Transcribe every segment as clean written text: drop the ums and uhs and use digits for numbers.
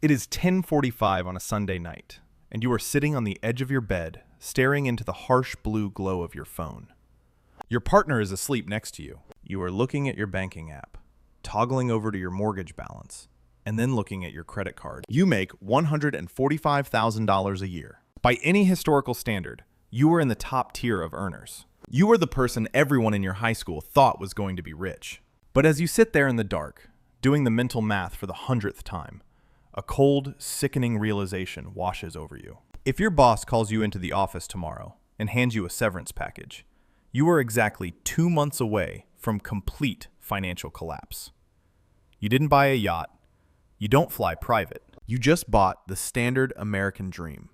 It is 10:45 on a Sunday night, and you are sitting on the edge of your bed, staring into the harsh blue glow of your phone. Your partner is asleep next to you. You are looking at your banking app, toggling over to your mortgage balance, and then looking at your credit card. You make $145,000 a year. By any historical standard, you are in the top tier of earners. You are the person everyone in your high school thought was going to be rich. But as you sit there in the dark, doing the mental math for the 100th time, a cold, sickening realization washes over you. If your boss calls you into the office tomorrow and hands you a severance package, you are exactly 2 months away from complete financial collapse. You didn't buy a yacht. You don't fly private. You just bought the standard American dream.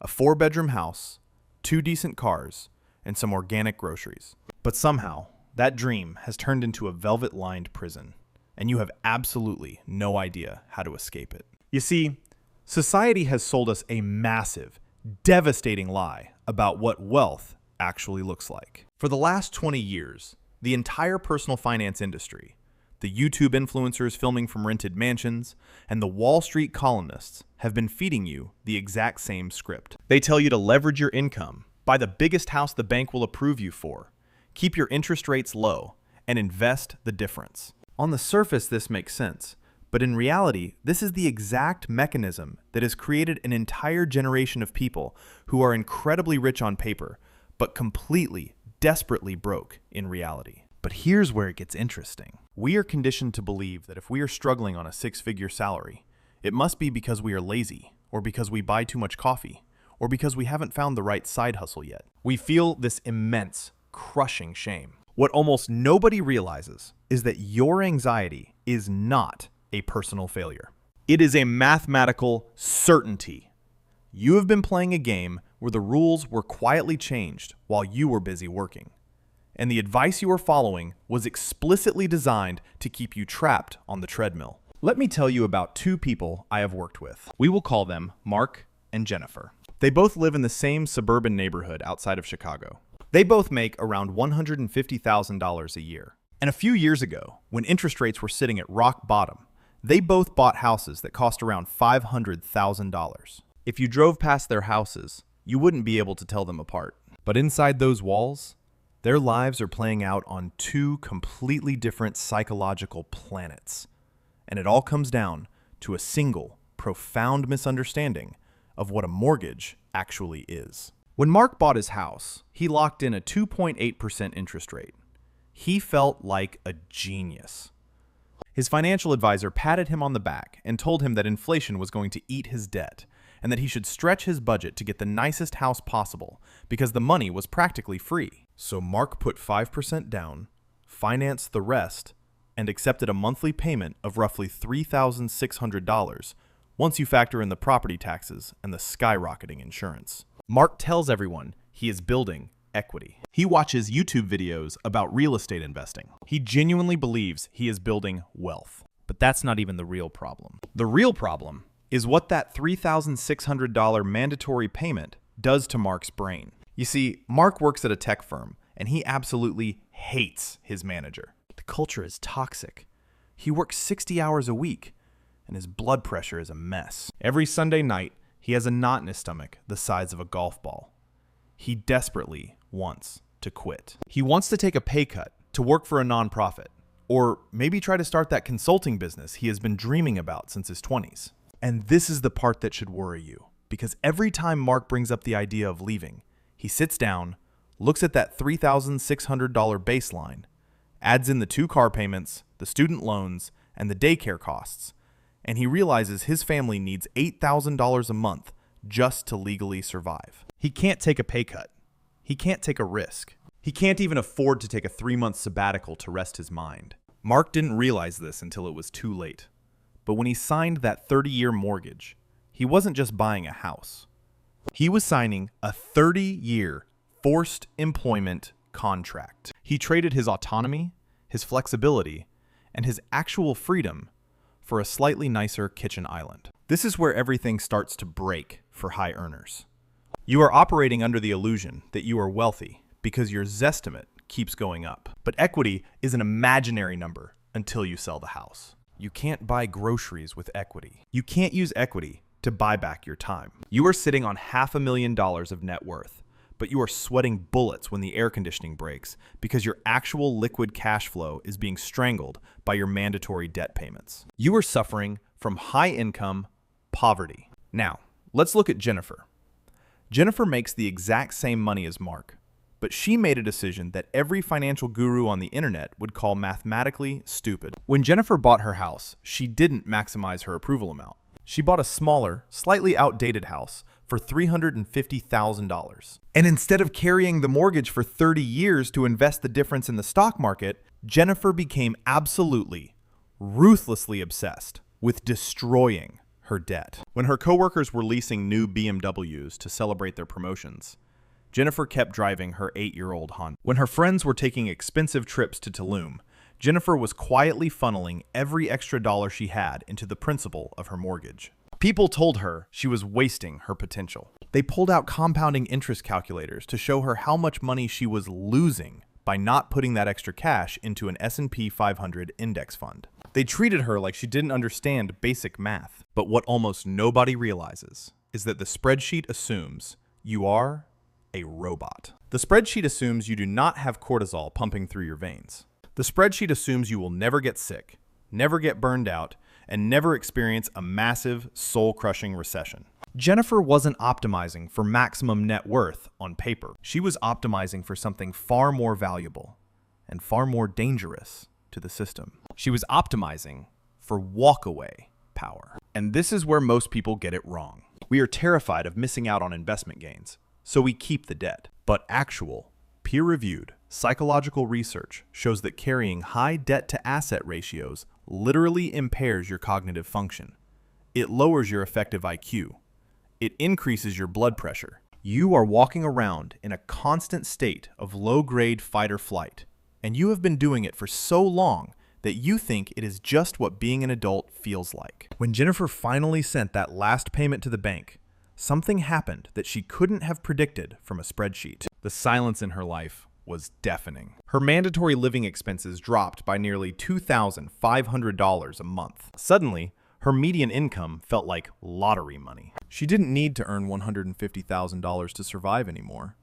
A 4-bedroom house, 2 decent cars, and some organic groceries. But somehow, that dream has turned into a velvet-lined prison, and you have absolutely no idea how to escape it. You see, society has sold us a massive, devastating lie about what wealth actually looks like. For the last 20 years, the entire personal finance industry, the YouTube influencers filming from rented mansions, and the Wall Street columnists have been feeding you the exact same script. They tell you to leverage your income, buy the biggest house the bank will approve you for, keep your interest rates low, and invest the difference. On the surface, this makes sense, but in reality, this is the exact mechanism that has created an entire generation of people who are incredibly rich on paper, but completely, desperately broke in reality. But here's where it gets interesting. We are conditioned to believe that if we are struggling on a 6-figure salary, it must be because we are lazy, or because we buy too much coffee, or because we haven't found the right side hustle yet. We feel this immense, crushing shame. What almost nobody realizes is that your anxiety is not a personal failure. It is a mathematical certainty. You have been playing a game where the rules were quietly changed while you were busy working. And the advice you are following was explicitly designed to keep you trapped on the treadmill. Let me tell you about 2 people I have worked with. We will call them Mark and Jennifer. They both live in the same suburban neighborhood outside of Chicago. They both make around $150,000 a year. And a few years ago, when interest rates were sitting at rock bottom, they both bought houses that cost around $500,000. If you drove past their houses, you wouldn't be able to tell them apart. But inside those walls, their lives are playing out on 2 completely different psychological planets. And it all comes down to a single, profound misunderstanding of what a mortgage actually is. When Mark bought his house, he locked in a 2.8% interest rate. He felt like a genius. His financial advisor patted him on the back and told him that inflation was going to eat his debt and that he should stretch his budget to get the nicest house possible because the money was practically free. So Mark put 5% down, financed the rest, and accepted a monthly payment of roughly $3,600 once you factor in the property taxes and the skyrocketing insurance. Mark tells everyone he is building equity. He watches YouTube videos about real estate investing. He genuinely believes he is building wealth. But that's not even the real problem. The real problem is what that $3,600 mandatory payment does to Mark's brain. You see, Mark works at a tech firm, and he absolutely hates his manager. The culture is toxic. He works 60 hours a week, and his blood pressure is a mess. Every Sunday night, he has a knot in his stomach the size of a golf ball. He desperately wants to quit. He wants to take a pay cut to work for a nonprofit, or maybe try to start that consulting business he has been dreaming about since his 20s. And this is the part that should worry you, because every time Mark brings up the idea of leaving, he sits down, looks at that $3,600 baseline, adds in the 2 car payments, the student loans, and the daycare costs, and he realizes his family needs $8,000 a month just to legally survive. He can't take a pay cut. He can't take a risk. He can't even afford to take a 3-month sabbatical to rest his mind. Mark didn't realize this until it was too late. But when he signed that 30-year mortgage, he wasn't just buying a house. He was signing a 30-year forced employment contract. He traded his autonomy, his flexibility, and his actual freedom for a slightly nicer kitchen island. This is where everything starts to break for high earners. You are operating under the illusion that you are wealthy because your Zestimate keeps going up. But equity is an imaginary number until you sell the house. You can't buy groceries with equity. You can't use equity to buy back your time. You are sitting on $500,000 of net worth, but you are sweating bullets when the air conditioning breaks because your actual liquid cash flow is being strangled by your mandatory debt payments. You are suffering from high income poverty. Now, let's look at Jennifer. Jennifer makes the exact same money as Mark, but she made a decision that every financial guru on the internet would call mathematically stupid. When Jennifer bought her house, she didn't maximize her approval amount. She bought a smaller, slightly outdated house for $350,000. And instead of carrying the mortgage for 30 years to invest the difference in the stock market, Jennifer became absolutely, ruthlessly obsessed with destroying her debt. When her coworkers were leasing new BMWs to celebrate their promotions, Jennifer kept driving her 8-year-old Honda. When her friends were taking expensive trips to Tulum, Jennifer was quietly funneling every extra dollar she had into the principal of her mortgage. People told her she was wasting her potential. They pulled out compounding interest calculators to show her how much money she was losing by not putting that extra cash into an S&P 500 index fund. They treated her like she didn't understand basic math. But what almost nobody realizes is that the spreadsheet assumes you are a robot. The spreadsheet assumes you do not have cortisol pumping through your veins. The spreadsheet assumes you will never get sick, never get burned out, and never experience a massive, soul-crushing recession. Jennifer wasn't optimizing for maximum net worth on paper. She was optimizing for something far more valuable and far more dangerous to the system. She was optimizing for walkaway power. And this is where most people get it wrong. We are terrified of missing out on investment gains, so we keep the debt. But actual, peer-reviewed, psychological research shows that carrying high debt-to-asset ratios literally impairs your cognitive function. It lowers your effective IQ. It increases your blood pressure. You are walking around in a constant state of low-grade fight or flight, and you have been doing it for so long that you think it is just what being an adult feels like. When Jennifer finally sent that last payment to the bank, something happened that she couldn't have predicted from a spreadsheet. The silence in her life was deafening. Her mandatory living expenses dropped by nearly $2,500 a month. Suddenly, her median income felt like lottery money. She didn't need to earn $150,000 to survive anymore.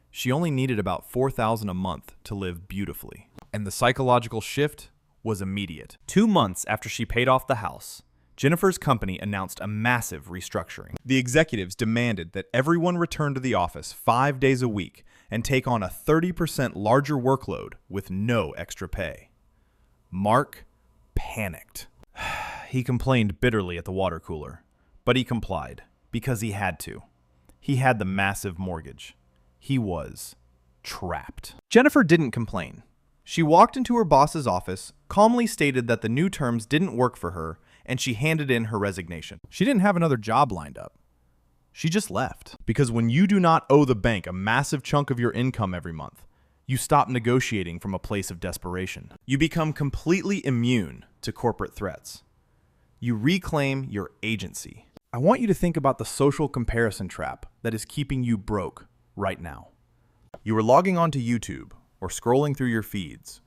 She only needed about $4,000 a month to live beautifully. And the psychological shift was immediate. 2 months after she paid off the house, Jennifer's company announced a massive restructuring. The executives demanded that everyone return to the office 5 days a week and take on a 30% larger workload with no extra pay. Mark panicked. He complained bitterly at the water cooler, but he complied because he had to. He had the massive mortgage. He was trapped. Jennifer didn't complain. She walked into her boss's office, calmly stated that the new terms didn't work for her, and she handed in her resignation. She didn't have another job lined up. She just left. Because when you do not owe the bank a massive chunk of your income every month, you stop negotiating from a place of desperation. You become completely immune to corporate threats. You reclaim your agency. I want you to think about the social comparison trap that is keeping you broke right now. You are logging onto YouTube or scrolling through your feeds,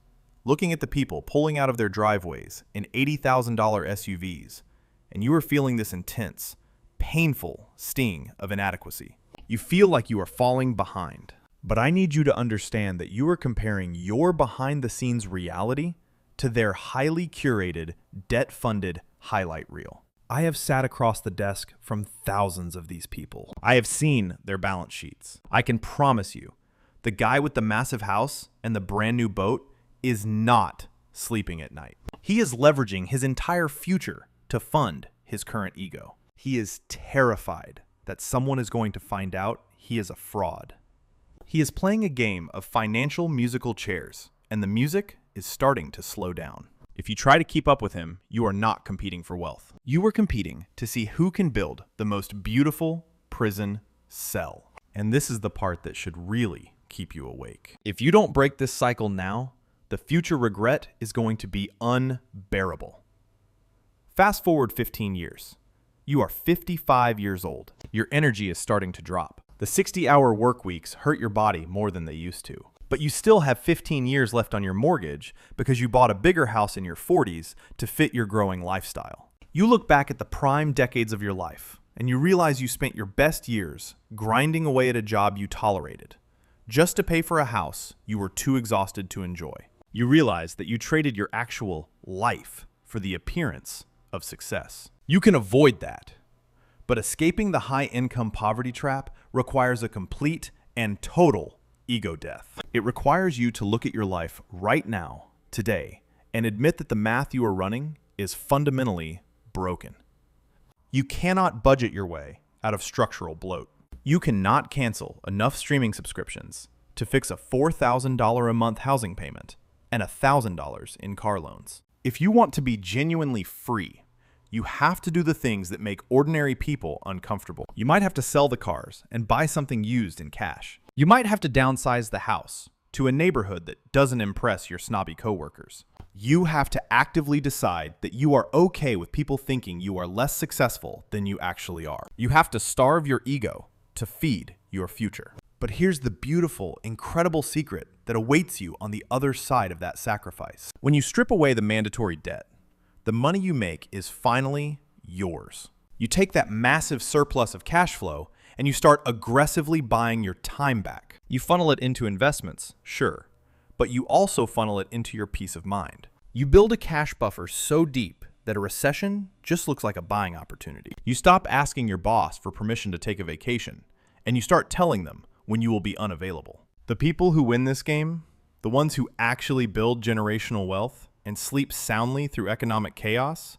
looking at the people pulling out of their driveways in $80,000 SUVs, and you are feeling this intense, painful sting of inadequacy. You feel like you are falling behind. But I need you to understand that you are comparing your behind-the-scenes reality to their highly curated, debt-funded highlight reel. I have sat across the desk from thousands of these people. I have seen their balance sheets. I can promise you, the guy with the massive house and the brand new boat is not sleeping at night. He is leveraging his entire future to fund his current ego. He is terrified that someone is going to find out he is a fraud. He is playing a game of financial musical chairs, and the music is starting to slow down. If you try to keep up with him, you are not competing for wealth. You are competing to see who can build the most beautiful prison cell. And this is the part that should really keep you awake. If you don't break this cycle now, the future regret is going to be unbearable. Fast forward 15 years. You are 55 years old. Your energy is starting to drop. The 60-hour work weeks hurt your body more than they used to. But you still have 15 years left on your mortgage because you bought a bigger house in your 40s to fit your growing lifestyle. You look back at the prime decades of your life, and you realize you spent your best years grinding away at a job you tolerated, just to pay for a house you were too exhausted to enjoy. You realize that you traded your actual life for the appearance of success. You can avoid that, but escaping the high-income poverty trap requires a complete and total ego death. It requires you to look at your life right now, today, and admit that the math you are running is fundamentally broken. You cannot budget your way out of structural bloat. You cannot cancel enough streaming subscriptions to fix a $4,000 a month housing payment and $1,000 in car loans. If you want to be genuinely free, you have to do the things that make ordinary people uncomfortable. You might have to sell the cars and buy something used in cash. You might have to downsize the house to a neighborhood that doesn't impress your snobby coworkers. You have to actively decide that you are okay with people thinking you are less successful than you actually are. You have to starve your ego to feed your future. But here's the beautiful, incredible secret that awaits you on the other side of that sacrifice. When you strip away the mandatory debt, the money you make is finally yours. You take that massive surplus of cash flow and you start aggressively buying your time back. You funnel it into investments, sure, but you also funnel it into your peace of mind. You build a cash buffer so deep that a recession just looks like a buying opportunity. You stop asking your boss for permission to take a vacation, and you start telling them when you will be unavailable. The people who win this game, the ones who actually build generational wealth and sleep soundly through economic chaos,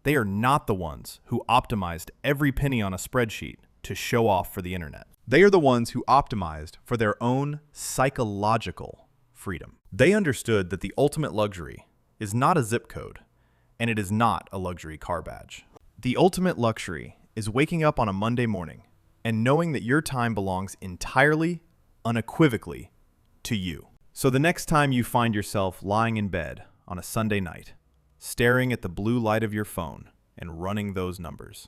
they are not the ones who optimized every penny on a spreadsheet to show off for the internet. They are the ones who optimized for their own psychological freedom. They understood that the ultimate luxury is not a zip code, and it is not a luxury car badge. The ultimate luxury is waking up on a Monday morning and knowing that your time belongs entirely, unequivocally, to you. So the next time you find yourself lying in bed on a Sunday night, staring at the blue light of your phone and running those numbers,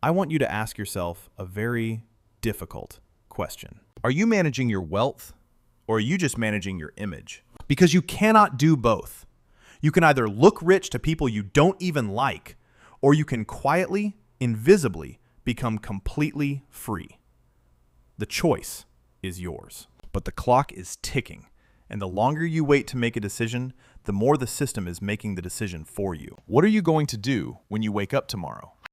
I want you to ask yourself a very difficult question. Are you managing your wealth, or are you just managing your image? Because you cannot do both. You can either look rich to people you don't even like, or you can quietly, invisibly become completely free. The choice is yours. But the clock is ticking, and the longer you wait to make a decision, the more the system is making the decision for you. What are you going to do when you wake up tomorrow?